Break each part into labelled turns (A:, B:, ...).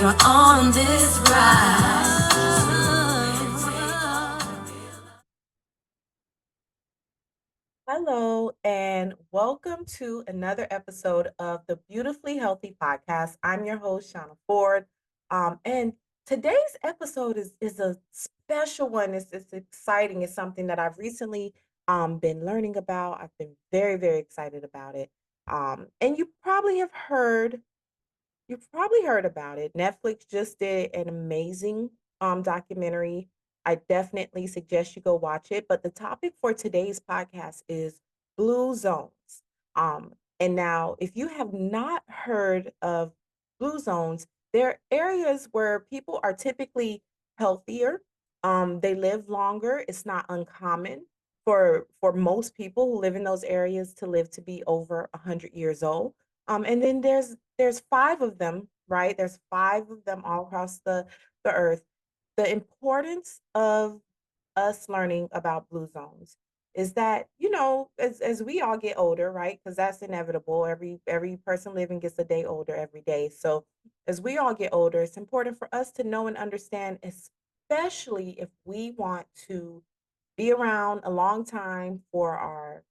A: You're on this ride.
B: Hello, and welcome to another episode of the Beautifully Healthy Podcast. I'm your host, Shauna Ford. And today's episode is a special one. It's exciting. It's something that I've recently been learning about. I've been very, very excited about it. And you've probably heard about it. Netflix just did an amazing documentary. I definitely suggest you go watch it. But the topic for today's podcast is blue zones. And now, if you have not heard of blue zones, they're areas where people are typically healthier. They live longer. It's not uncommon for most people who live in those areas to live to be over 100 years old. And then there's five of them, right? There's five of them all across the earth. The importance of us learning about blue zones is that, as we all get older, right? Because that's inevitable. Every person living gets a day older every day. So as we all get older, it's important for us to know and understand, especially if we want to be around a long time for our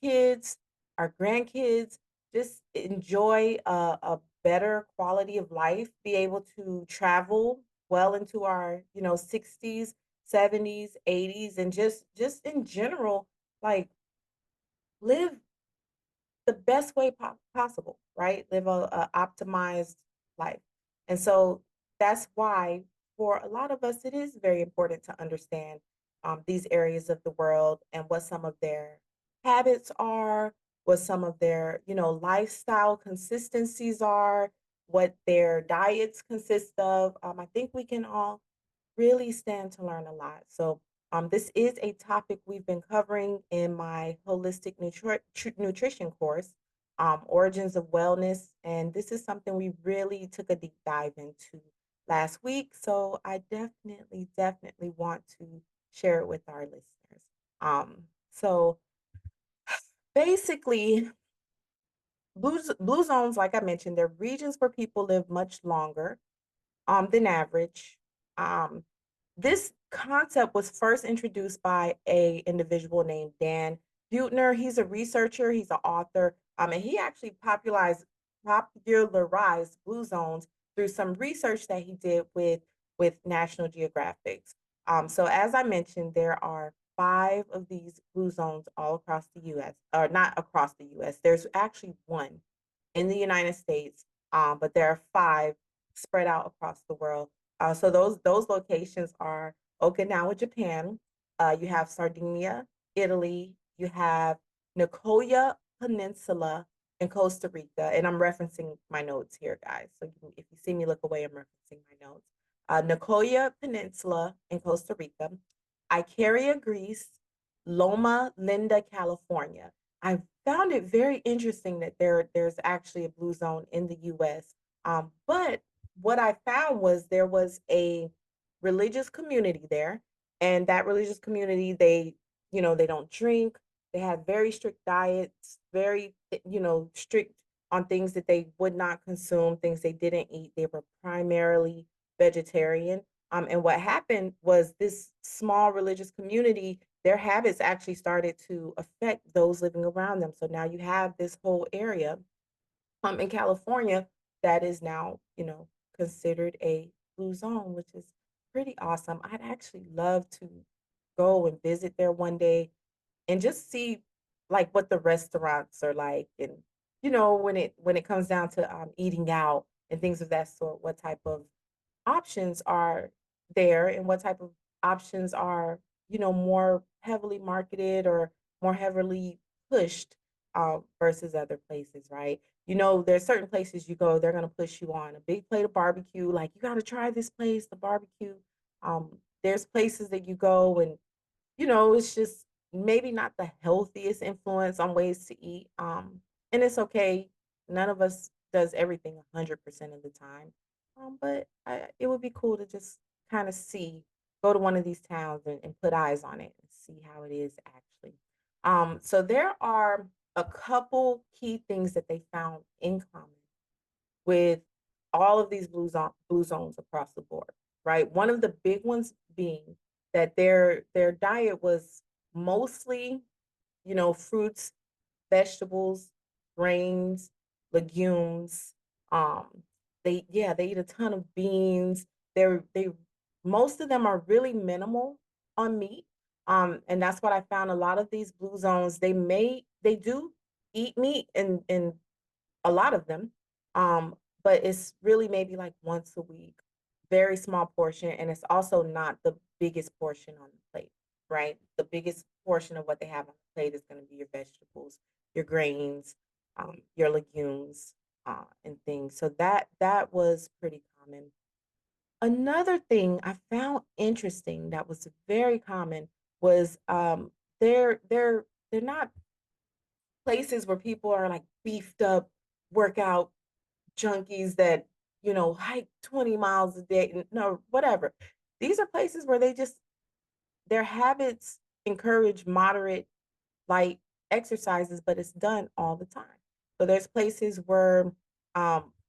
B: kids, our grandkids, just enjoy a better quality of life, be able to travel well into our 60s, 70s, 80s, and just in general, like, live the best way possible, right? Live a optimized life. And so that's why, for a lot of us, it is very important to understand these areas of the world and what some of their habits are, what some of their, lifestyle consistencies are, what their diets consist of. I think we can all really stand to learn a lot. So, this is a topic we've been covering in my holistic nutrition course, Origins of Wellness. And this is something we really took a deep dive into last week. So, I definitely want to share it with our listeners. So, basically, blue zones, like I mentioned, they're regions where people live much longer than average. Um, this concept was first introduced by a individual named Dan Buettner. He's a researcher, he's an author, and he actually popularized blue zones through some research that he did with National Geographic. So as I mentioned, there are five of these blue zones all across the U.S. Or not across the U.S. There's actually one in the United States, but there are five spread out across the world. So those locations are Okinawa, Japan. You have Sardinia, Italy. You have Nicoya Peninsula in Costa Rica, and I'm referencing my notes here, guys. So if you see me look away, I'm referencing my notes. Nicoya Peninsula in Costa Rica, Icaria, Greece, Loma Linda, California. I found it very interesting that there's actually a blue zone in the U.S. But what I found was there was a religious community there, and that religious community, they don't drink. They had very strict diets, very strict on things that they would not consume, things they didn't eat. They were primarily vegetarian. And what happened was this small religious community, their habits actually started to affect those living around them. So now you have this whole area in California that is now, considered a blue zone, which is pretty awesome. I'd actually love to go and visit there one day and just see, like, what the restaurants are like, and when it comes down to eating out and things of that sort, what type of options are there and what type of options are, more heavily marketed or more heavily pushed versus other places, right? There's certain places you go, they're going to push you on a big plate of barbecue, like, you got to try this place, the barbecue. There's places that you go, and it's just maybe not the healthiest influence on ways to eat. And it's okay. None of us does everything 100% of the time. But it would be cool to just kind of go to one of these towns and put eyes on it and see how it is actually. So there are a couple key things that they found in common with all of these blue zones across the board, right? One of the big ones being that their diet was mostly, fruits, vegetables, grains, legumes. Um, they eat a ton of beans. They Most of them are really minimal on meat. And that's what I found. A lot of these blue zones, they do eat meat and a lot of them. Um, but it's really maybe like once a week, very small portion, and it's also not the biggest portion on the plate, right? The biggest portion of what they have on the plate is going to be your vegetables, your grains, your legumes, and things. So that was pretty common. Another thing I found interesting that was very common was they're not places where people are like beefed up workout junkies that, hike 20 miles a day. No, whatever. These are places where their habits encourage moderate light exercises, but it's done all the time. So there's places where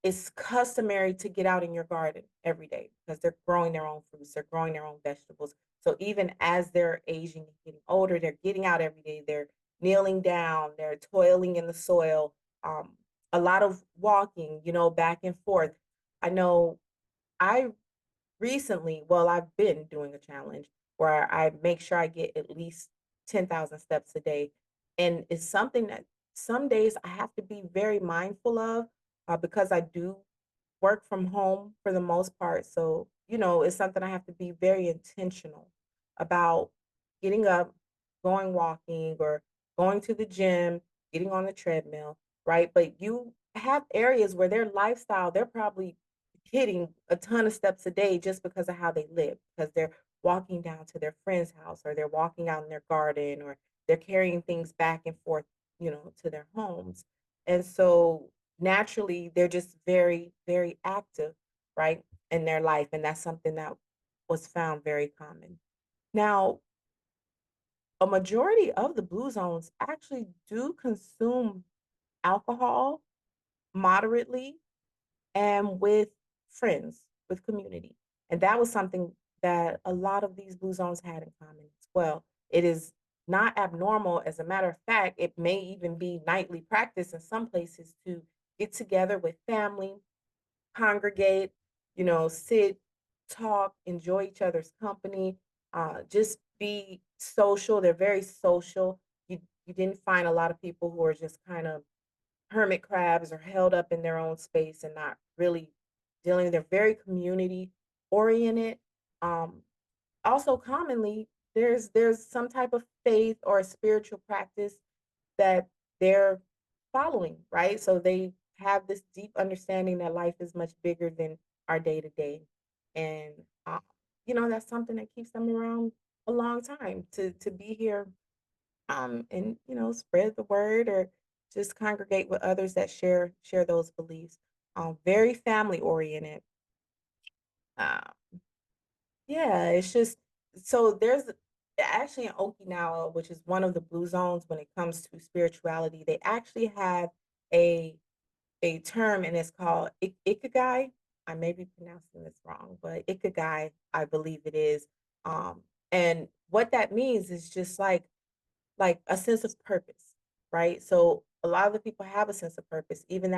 B: it's customary to get out in your garden every day because they're growing their own fruits, they're growing their own vegetables. So even as they're aging and getting older, they're getting out every day. They're kneeling down, they're toiling in the soil. Um, a lot of walking, back and forth. I know I recently, well, I've been doing a challenge where I make sure I get at least 10,000 steps a day. And it's something that some days I have to be very mindful of because I do work from home for the most part. So, it's something I have to be very intentional about getting up, going walking, or going to the gym, getting on the treadmill, right? But you have areas where their lifestyle, they're probably hitting a ton of steps a day just because of how they live, because they're walking down to their friend's house, or they're walking out in their garden, or they're carrying things back and forth, to their homes. And so naturally they're just very, very active, right, in their life. And that's something that was found very common. Now, a majority of the blue zones actually do consume alcohol moderately and with friends, with community. And that was something that a lot of these blue zones had in common as well. It is not abnormal. As a matter of fact, it may even be nightly practice in some places to get together with family, congregate, sit, talk, enjoy each other's company, just be social. They're very social. You didn't find a lot of people who are just kind of hermit crabs or held up in their own space and not really dealing. They're very community oriented. Um, Also, commonly, there's some type of faith or a spiritual practice that they're following, right? So they have this deep understanding that life is much bigger than our day to day, and that's something that keeps them around a long time to be here, and spread the word or just congregate with others that share those beliefs. Very family oriented. Uh, yeah, it's just so there's actually in Okinawa, which is one of the blue zones when it comes to spirituality, they actually have a a term and it's called ikigai. I may be pronouncing this wrong, but ikigai, I believe it is. And what that means is just like a sense of purpose, right? So a lot of the people have a sense of purpose, even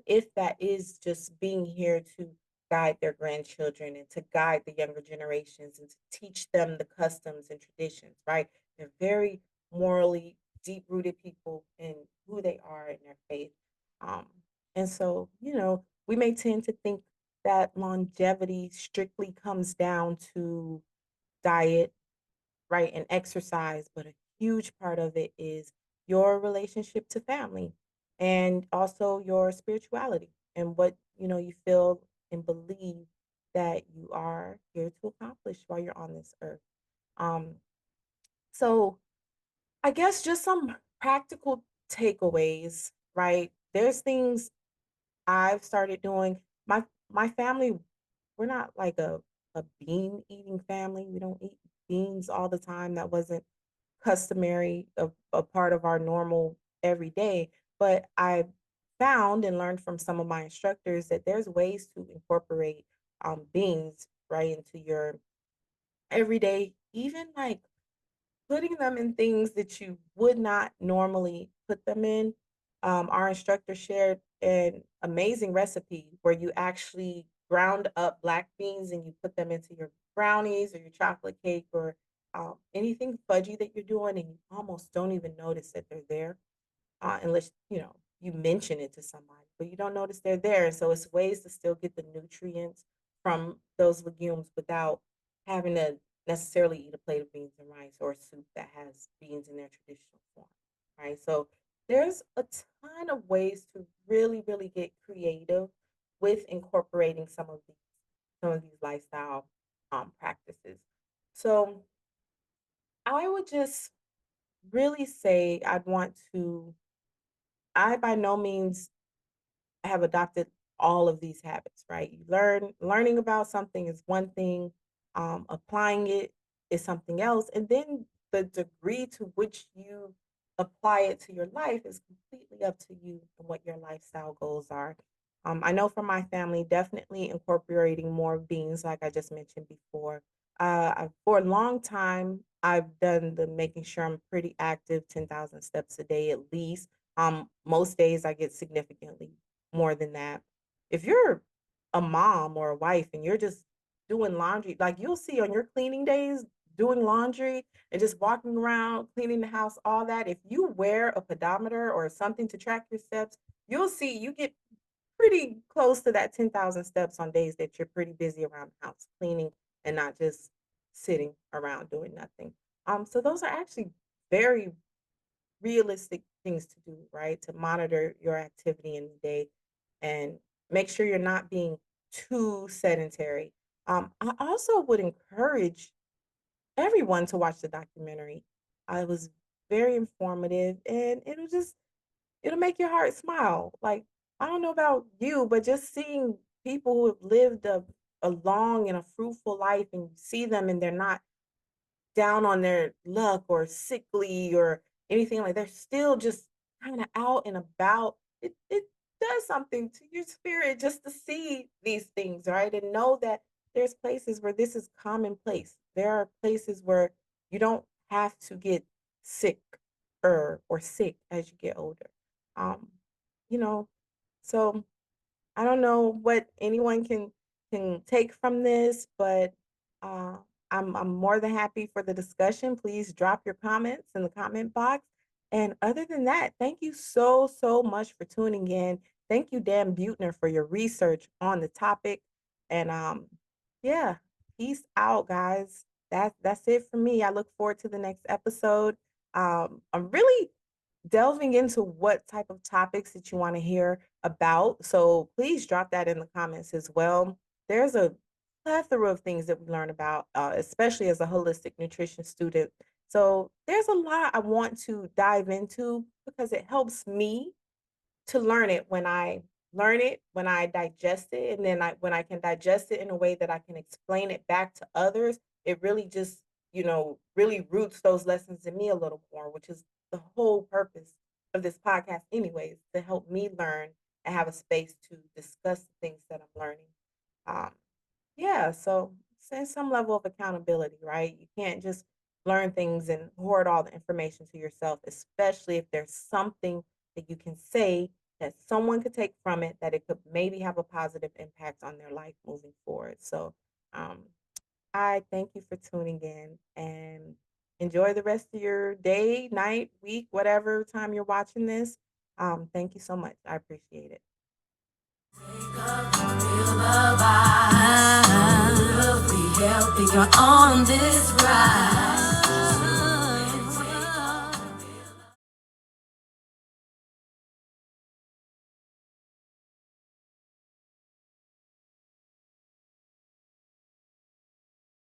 B: if that is just being here to guide their grandchildren and to guide the younger generations and to teach them the customs and traditions, right? They're very morally deep rooted people in who they are in their faith. Um, and so, we may tend to think that longevity strictly comes down to diet, right, and exercise, but a huge part of it is your relationship to family and also your spirituality and what, you feel and believe that you are here to accomplish while you're on this earth. Um, so I guess just some practical takeaways, right? There's things I've started doing. My family, we're not like a bean eating family. We don't eat beans all the time. That wasn't customary, a part of our normal everyday. But I found and learned from some of my instructors that there's ways to incorporate beans right into your everyday, even like putting them in things that you would not normally put them in. Our instructor shared an amazing recipe where you actually ground up black beans and you put them into your brownies or your chocolate cake or anything fudgy that you're doing, and you almost don't even notice that they're there unless you mention it to somebody, but you don't notice they're there. And so it's ways to still get the nutrients from those legumes without having to necessarily eat a plate of beans and rice or a soup that has beans in their traditional form, right? So there's a ton of ways to really, really get creative with incorporating some of these lifestyle practices. So I would just really say I by no means have adopted all of these habits, right? Learning about something is one thing, applying it is something else, and then the degree to which you apply it to your life is completely up to you and what your lifestyle goals are. I know for my family, definitely incorporating more beans, like I just mentioned before. For a long time, I've done the making sure I'm pretty active, 10,000 steps a day at least. Most days I get significantly more than that. If you're a mom or a wife and you're just doing laundry, like you'll see on your cleaning days, doing laundry and just walking around, cleaning the house, all that. If you wear a pedometer or something to track your steps, you'll see you get pretty close to that 10,000 steps on days that you're pretty busy around the house cleaning and not just sitting around doing nothing. So those are actually very realistic things to do, right? To monitor your activity in the day and make sure you're not being too sedentary. I also would encourage everyone to watch the documentary. It was very informative and it'll make your heart smile. Like, I don't know about you, but just seeing people who have lived a long and a fruitful life and you see them and they're not down on their luck or sickly or anything like they're still just kind of out and about. It does something to your spirit just to see these things, right? And know that there's places where this is commonplace. There are places where you don't have to get sick or sick as you get older. Um, you know, so I don't know what anyone can take from this, but uh, I'm more than happy for the discussion. Please drop your comments in the comment box. And other than that, thank you so much for tuning in. Thank you, Dan Butner, for your research on the topic. And yeah, peace out, guys. That's it for me. I look forward to the next episode. I'm really delving into what type of topics that you want to hear about. So please drop that in the comments as well. There's a plethora of things that we learn about, especially as a holistic nutrition student. So there's a lot I want to dive into because it helps me to learn it when I learn it, when I digest it, and then when I can digest it in a way that I can explain it back to others, it really just, really roots those lessons in me a little more, which is the whole purpose of this podcast anyways, to help me learn and have a space to discuss the things that I'm learning. Um, yeah, so it's some level of accountability, right? You can't just learn things and hoard all the information to yourself, especially if there's something that you can say that someone could take from it that it could maybe have a positive impact on their life moving forward. So um, I thank you for tuning in and enjoy the rest of your day, night, week, whatever time you're watching this. Thank you so much. I appreciate it.
A: Feel the vibe. Be healthy, you're on this ride.